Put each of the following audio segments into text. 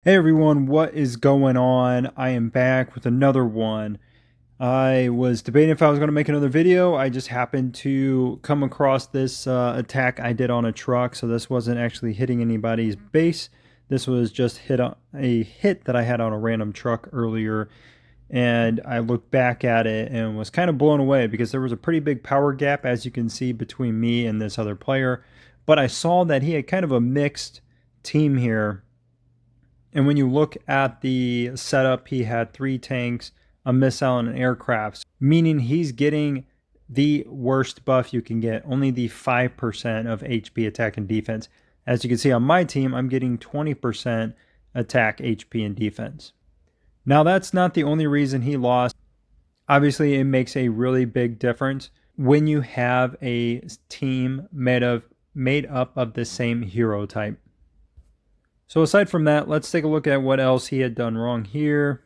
Hey everyone, what is going on? I am back with another one. I was debating if I was going to make another video. I just happened to come across this attack I did on a truck, so this wasn't actually hitting anybody's base. This was just a hit that I had on a random truck earlier, and I looked back at it and was kind of blown away because there was a pretty big power gap, as you can see, between me and this other player. But I saw that he had kind of a mixed team here, and when you look at the setup, he had 3 tanks, a missile, and an aircraft, meaning he's getting the worst buff you can get, only the 5% of HP attack and defense. As you can see on my team, I'm getting 20% attack, HP, and defense. Now, that's not the only reason he lost. Obviously, it makes a really big difference when you have a team made up of the same hero type. So aside from that, let's take a look at what else he had done wrong here.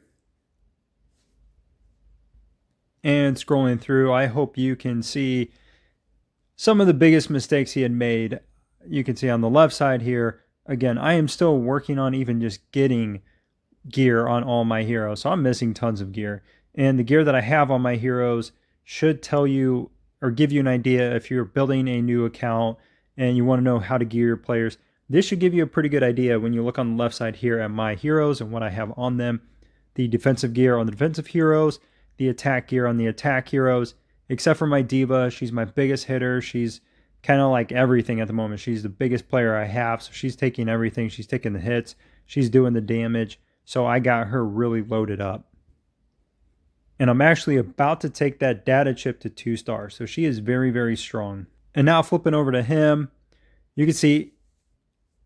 And scrolling through, I hope you can see some of the biggest mistakes he had made. You can see on the left side here, again, I am still working on even just getting gear on all my heroes. So I'm missing tons of gear. And the gear that I have on my heroes should tell you or give you an idea if you're building a new account and you want to know how to gear your players. This should give you a pretty good idea when you look on the left side here at my heroes and what I have on them. The defensive gear on the defensive heroes, the attack gear on the attack heroes, except for my D.Va. She's my biggest hitter. She's kind of like everything at the moment. She's the biggest player I have, so she's taking everything. She's taking the hits. She's doing the damage. So I got her really loaded up. And I'm actually about to take that data chip to 2 stars. So she is very, very strong. And now flipping over to him, you can see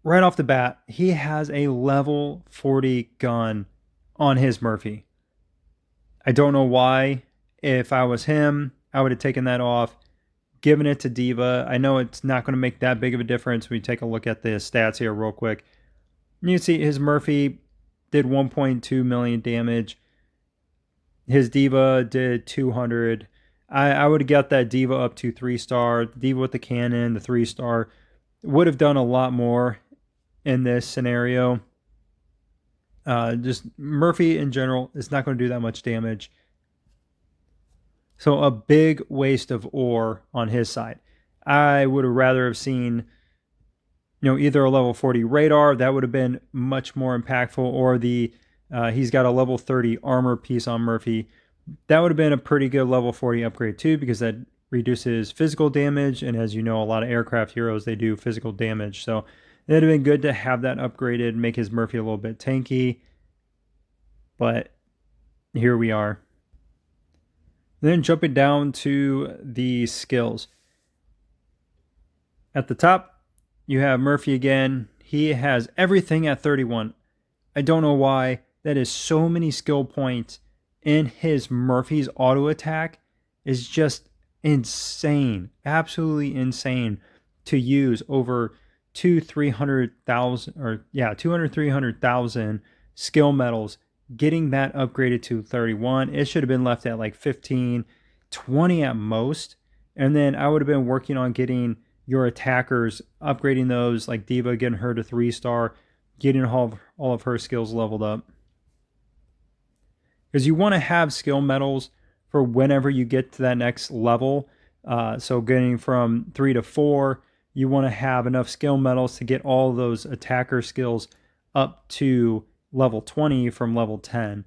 right off the bat, he has a level 40 gun on his Murphy. I don't know why. If I was him, I would have taken that off, given it to D.Va. I know it's not going to make that big of a difference. We take a look at the stats here real quick. You can see his Murphy did 1.2 million damage. His D.Va did 200. I would have got that D.Va up to 3 star. D.Va with the cannon, the 3 star, would have done a lot more in this scenario. Just Murphy in general is not going to do that much damage. So a big waste of ore on his side. I would have rather have seen, either a level 40 radar, that would have been much more impactful, or he's got a level 30 armor piece on Murphy. That would have been a pretty good level 40 upgrade too, because that reduces physical damage, and as you know, a lot of aircraft heroes, they do physical damage. So it would have been good to have that upgraded, make his Murphy a little bit tanky. But here we are. Then jumping down to the skills. At the top, you have Murphy again. He has everything at 31. I don't know why. That is so many skill points in his Murphy's auto attack is just insane. Absolutely insane to use over 300,000 skill medals. Getting that upgraded to 31, it should have been left at like 15, 20 at most. And then I would have been working on getting your attackers, upgrading those, like D.Va, getting her to 3 star, getting all of her skills leveled up. Because you want to have skill medals for whenever you get to that next level. So getting from 3 to 4, you want to have enough skill medals to get all those attacker skills up to level 20 from level 10.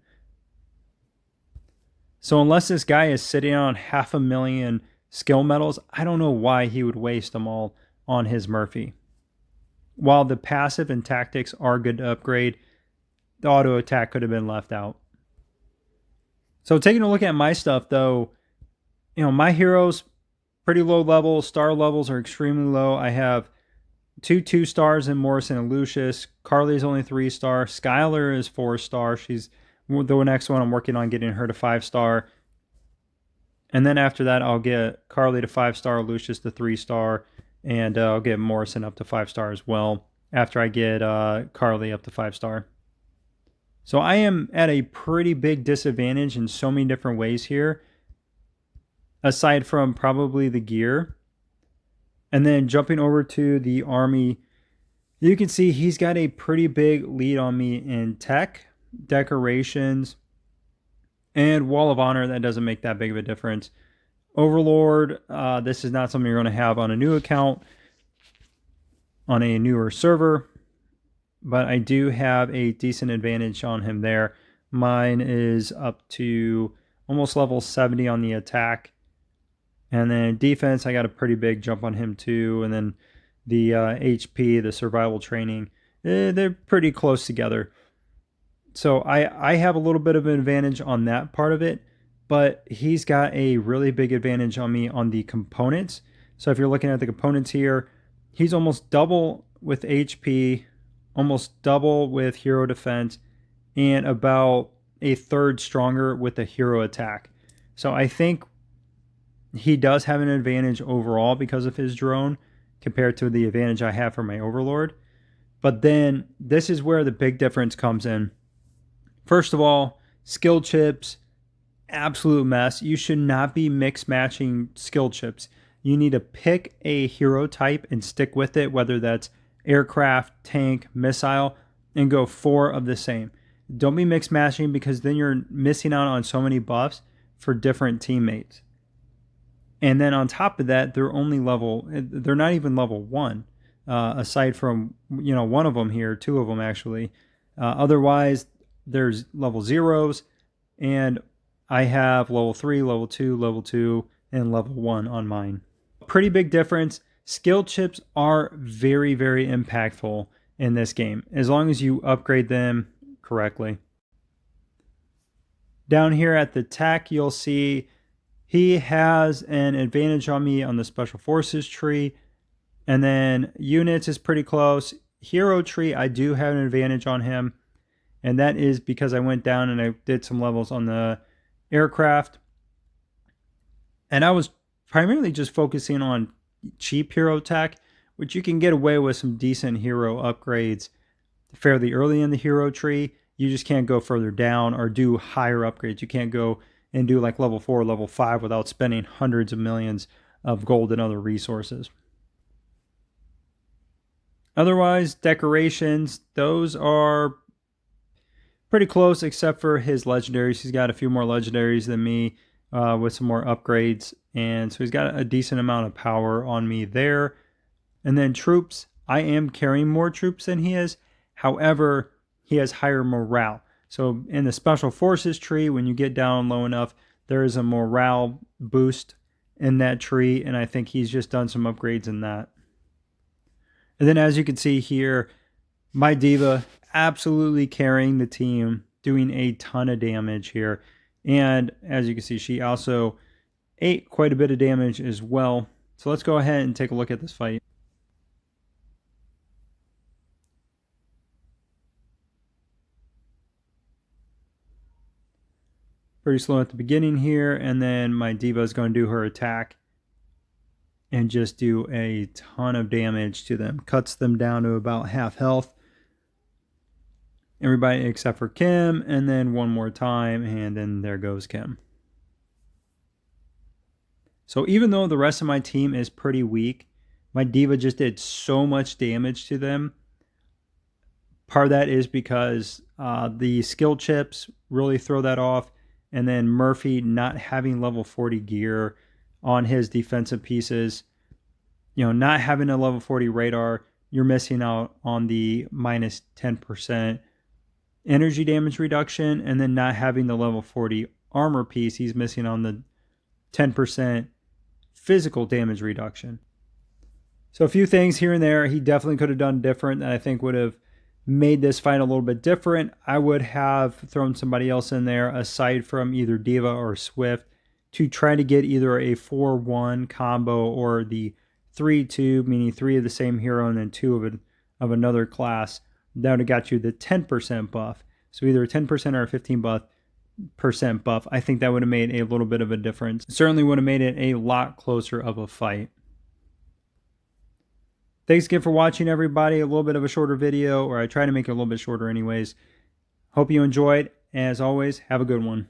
So unless this guy is sitting on 500,000 skill medals, I don't know why he would waste them all on his Murphy. While the passive and tactics are good to upgrade, the auto attack could have been left out. So taking a look at my stuff though, my heroes, pretty low level. Star levels are extremely low. I have 2 stars in Morrison and Lucius. Carly's only 3 star. Skylar is 4 star. She's the next one. I'm working on getting her to 5 star. And then after that, I'll get Carly to 5 star, Lucius to 3 star, and I'll get Morrison up to 5 star as well after I get Carly up to 5 star. So I am at a pretty big disadvantage in so many different ways here, aside from probably the gear. And then jumping over to the army You can see he's got a pretty big lead on me in tech, decorations, and Wall of Honor. That doesn't make that big of a difference. Overlord, this is not something you're going to have on a new account, on a newer server, but I do have a decent advantage on him there. Mine is up to almost level 70 on the attack. And then defense, I got a pretty big jump on him too. And then the HP, the survival training, they're pretty close together. So I have a little bit of an advantage on that part of it, but he's got a really big advantage on me on the components. So if you're looking at the components here, he's almost double with HP, almost double with hero defense, and about a third stronger with the hero attack. So I think he does have an advantage overall because of his drone compared to the advantage I have for my Overlord. But then this is where the big difference comes in. First of all, skill chips, absolute mess. You should not be mix matching skill chips. You need to pick a hero type and stick with it, whether that's aircraft, tank, missile, and go 4 of the same. Don't be mix matching because then you're missing out on so many buffs for different teammates. And then on top of that, they're not even level 1, aside from, one of them here, 2 of them actually. Otherwise, there's level 0s, and I have level 3, level 2, and level 1 on mine. Pretty big difference. Skill chips are very, very impactful in this game, as long as you upgrade them correctly. Down here at the tech, you'll see he has an advantage on me on the Special Forces tree. And then units is pretty close. Hero tree, I do have an advantage on him. And that is because I went down and I did some levels on the aircraft. And I was primarily just focusing on cheap hero tech, which you can get away with some decent hero upgrades fairly early in the hero tree. You just can't go further down or do higher upgrades. You can't go and do like level 4, level 5 without spending hundreds of millions of gold and other resources. Otherwise, decorations, those are pretty close except for his legendaries. He's got a few more legendaries than me with some more upgrades. And so he's got a decent amount of power on me there. And then troops, I am carrying more troops than he is. However, he has higher morale. So in the Special Forces tree, when you get down low enough, there is a morale boost in that tree, and I think he's just done some upgrades in that. And then as you can see here, my D.Va absolutely carrying the team, doing a ton of damage here. And as you can see, she also ate quite a bit of damage as well. So let's go ahead and take a look at this fight. Pretty slow at the beginning here, and then my D.Va is going to do her attack and just do a ton of damage to them. Cuts them down to about half health. Everybody except for Kim, and then one more time, and then there goes Kim. So even though the rest of my team is pretty weak, my D.Va just did so much damage to them. Part of that is because the skill chips really throw that off. And then Murphy not having level 40 gear on his defensive pieces. Not having a level 40 radar, you're missing out on the minus 10% energy damage reduction. And then not having the level 40 armor piece, he's missing on the 10% physical damage reduction. So a few things here and there he definitely could have done different that I think would have made this fight a little bit different. I would have thrown somebody else in there aside from either D.Va or Swift to try to get either a 4-1 combo or the 3-2, meaning 3 of the same hero and then 2 of another class. That would have got you the 10% buff. So either a 10% or a 15% buff. I think that would have made a little bit of a difference. Certainly would have made it a lot closer of a fight. Thanks again for watching, everybody. A little bit of a shorter video, or I try to make it a little bit shorter anyways. Hope you enjoyed. As always, have a good one.